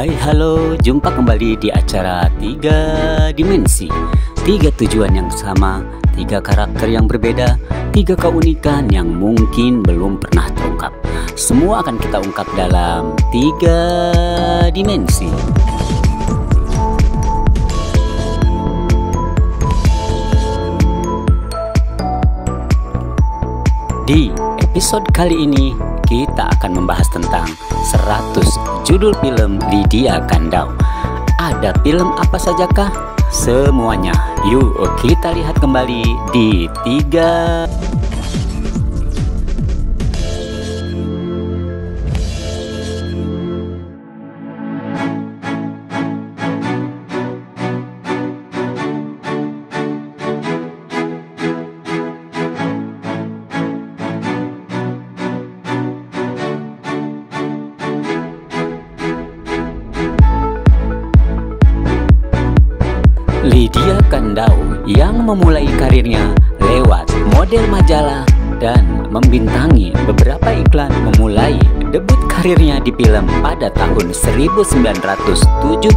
Hai halo, jumpa kembali di acara 3 Dimensi. 3 tujuan yang sama, 3 karakter yang berbeda, 3 keunikan yang mungkin belum pernah terungkap. Semua akan kita ungkap dalam 3 Dimensi. Di episode kali ini kita akan membahas tentang 100 judul film Lydia Kandou. Ada film apa sajakah? Semuanya yuk kita lihat kembali di 3 Lydia Kandou yang memulai karirnya lewat model majalah dan membintangi beberapa iklan, memulai debut karirnya di film pada tahun 1979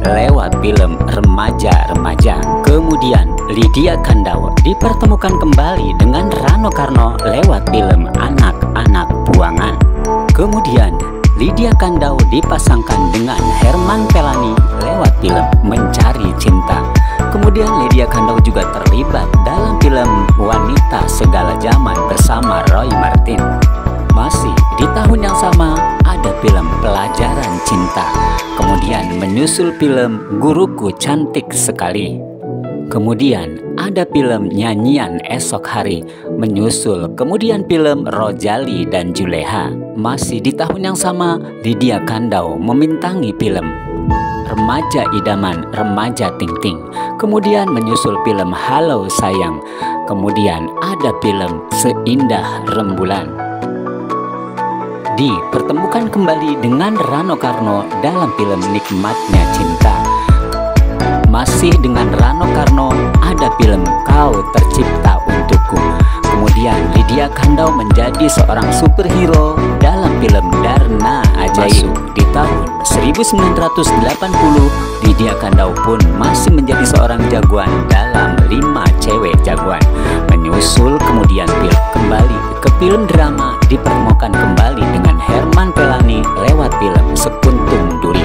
lewat film Remaja-Remaja. Kemudian Lydia Kandou dipertemukan kembali dengan Rano Karno lewat film Anak-Anak Buangan. Kemudian Lydia Kandou dipasangkan dengan Herman Pelani lewat film Mencari Cinta. Kemudian Lydia Kandou juga terlibat dalam film Wanita Segala Zaman bersama Roy Martin. Masih di tahun yang sama ada film Pelajaran Cinta. Kemudian menyusul film Guruku Cantik Sekali. Kemudian ada film Nyanyian Esok Hari menyusul, kemudian film Rojali dan Juleha. Masih di tahun yang sama Lydia Kandou membintangi film Remaja Idaman Remaja Ting Ting. Kemudian menyusul film Halo Sayang. Kemudian ada film Seindah Rembulan. Dipertemukan kembali dengan Rano Karno dalam film Nikmatnya Cinta. Masih dengan Rano Karno ada film Kau Tercipta Untukku. Kemudian Lydia Kandou menjadi seorang superhero dalam film Darna Ajaib. Di tahun 1980 Lydia Kandou pun masih menjadi seorang jagoan dalam 5 Cewek Jagoan. Menyusul kemudian kembali ke film drama, dipertemukan kembali dengan Herman Pelani lewat film Sekuntum Duri.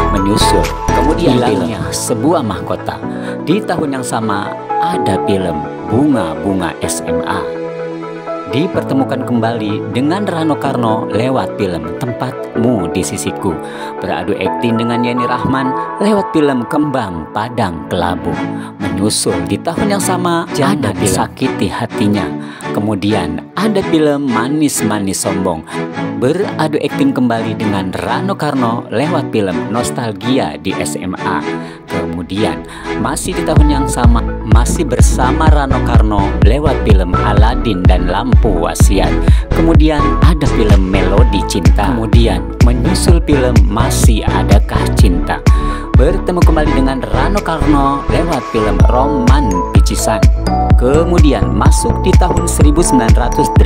Menyusul kemudian Hilangnya Sebuah Mahkota. Di tahun yang sama ada film Bunga-Bunga SMA. Dipertemukan kembali dengan Rano Karno lewat film Tempatmu di Sisiku. Beradu akting dengan Yenny Rahman lewat film Kembang Padang Kelabu. Menyusul di tahun yang sama ada film Sakiti Hatinya. Kemudian ada film Manis-Manis Sombong. Beradu akting kembali dengan Rano Karno lewat film Nostalgia di SMA. Kemudian masih di tahun yang sama masih bersama Rano Karno lewat film Aladin dan Lampu Wasiat. Kemudian ada film Melodi Cinta. Kemudian menyusul film Masih Adakah Cinta. Bertemu kembali dengan Rano Karno lewat film Roman Picisan. Kemudian masuk di tahun 1981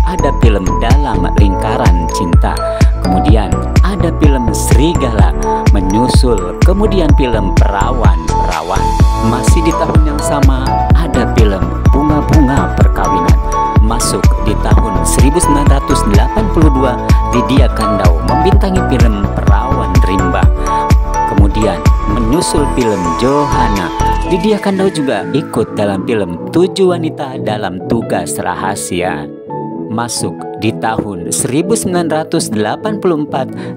ada film Dalam Lingkaran Cinta. Kemudian ada film Serigala. Menyusul kemudian film Perawan-Perawan. Masih di tahun yang sama ada film Bunga-Bunga Perkawinan. Masuk di tahun 1982 Lydia Kandou membintangi film Perawan Rimba. Kemudian menyusul film Johana. Lydia Kandou juga ikut dalam film 7 Wanita dalam Tugas Rahasia. Masuk di tahun 1984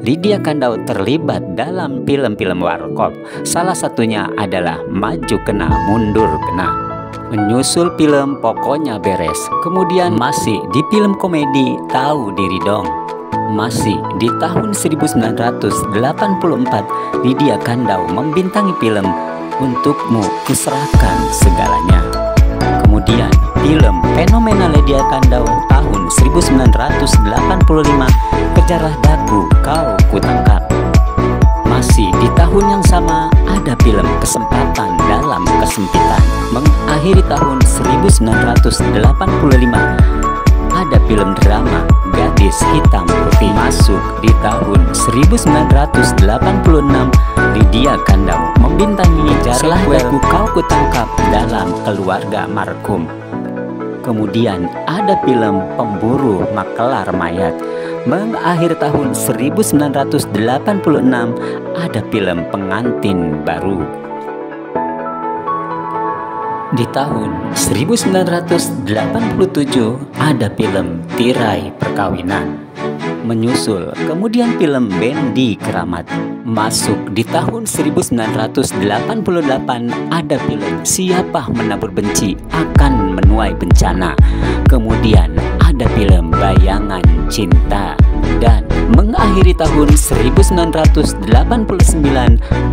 Lydia Kandou terlibat dalam film-film warkop. Salah satunya adalah Maju Kena Mundur Kena. Menyusul film Pokoknya Beres. Kemudian masih di film komedi Tahu Diri Dong. Masih di tahun 1984 Lydia Kandou membintangi film Untukmu Kuserahkan Segalanya. Kemudian film Fenomena Lydia Kandou tahun 1985 Kejarlah Daku Kau Kutangkap. Masih di tahun yang sama ada film Kesempatan Dalam Kesempitan. Mengakhiri tahun 1985 ada film drama Gadis Hitam Putih. Masuk di tahun 1986, Lydia Kandau membintangi sequel Kau Kutangkap dalam Keluarga Marhum. Kemudian ada film Pemburu Maklar Mayat. Mengakhir tahun 1986 ada film Pengantin Baru. Di tahun 1987 ada film Tirai Perkawinan. Menyusul kemudian film Bendi Keramat. Masuk di tahun 1988 ada film Siapa Menabur Benci Akan Menuai Bencana. Kemudian ada film Bayangan Cinta. Dan mengakhiri tahun 1989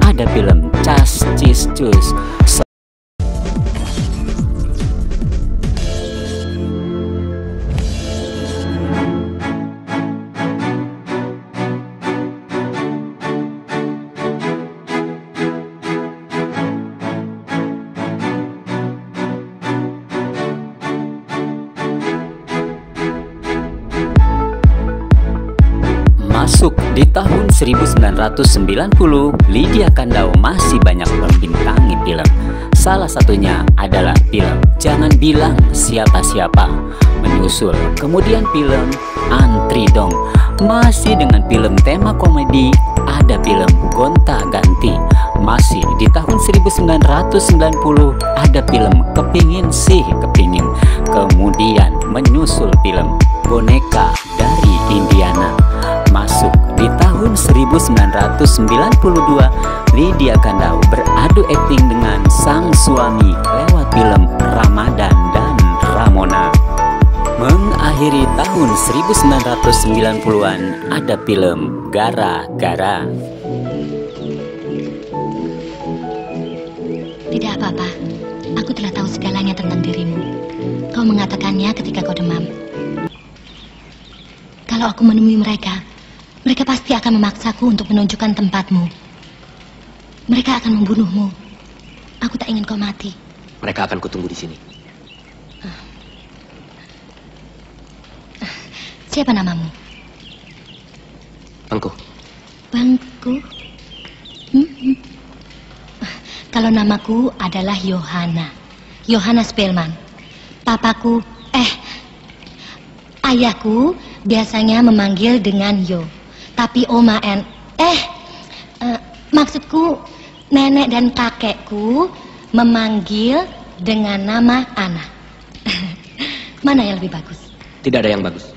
ada film Cas Cis Cus. Masuk di tahun 1990, Lydia Kandau masih banyak membintangi film. Salah satunya adalah film Jangan Bilang Siapa-Siapa. Menyusul kemudian film Antri Dong. Masih dengan film tema komedi ada film Gonta Ganti. Masih di tahun 1990 ada film Kepingin Sih Kepingin. Kemudian menyusul film Boneka dari Indiana. Masuk di tahun 1992, Lydia Kandau beradu akting dengan sang suami lewat film Ramadan dan Ramona. Mengakhiri tahun 1990-an ada film Gara-Gara. Tidak apa-apa, aku telah tahu segalanya tentang dirimu. Kau mengatakannya ketika kau demam. Kalau aku menemui mereka pasti akan memaksaku untuk menunjukkan tempatmu. Mereka akan membunuhmu. Aku tak ingin kau mati. Mereka akan kutunggu di sini. Siapa namamu? Bangku. Bangku? Kalau namaku adalah Johanna. Johanna Spellman. Ayahku biasanya memanggil dengan Yo. Tapi maksudku nenek dan kakekku memanggil dengan nama Ana. Mana yang lebih bagus? Tidak ada yang bagus.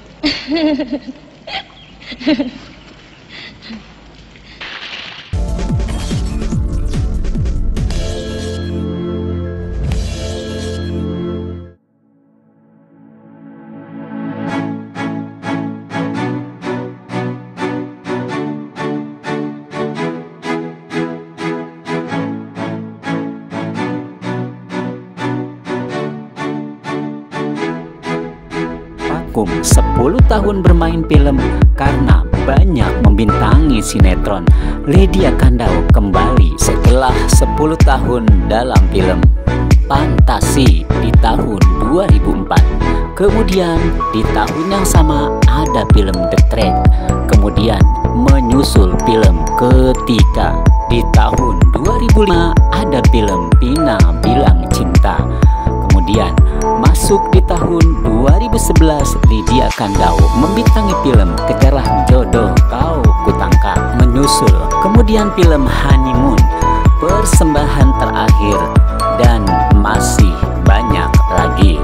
Vakum 10 tahun bermain film karena banyak membintangi sinetron. Lydia Kandau kembali setelah 10 tahun dalam film Fantasi di tahun 2004. Kemudian di tahun yang sama ada film The Track. Kemudian menyusul film Ketika. Di tahun 2005 ada film Pina Bilang Cinta. Kemudian masuk di tahun 2011, Lydia Kandau membintangi film Kejarlah Jodoh Kau Kutangkap. Menyusul kemudian film Honeymoon, Persembahan Terakhir, dan masih banyak lagi.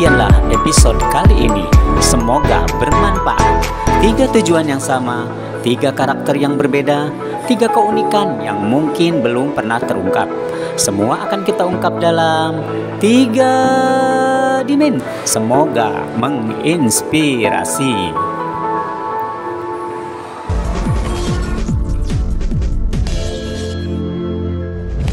demikianlah episode kali ini. Semoga bermanfaat. 3 tujuan yang sama, 3 karakter yang berbeda, 3 keunikan yang mungkin belum pernah terungkap. Semua akan kita ungkap dalam 3 dimensi. Semoga menginspirasi.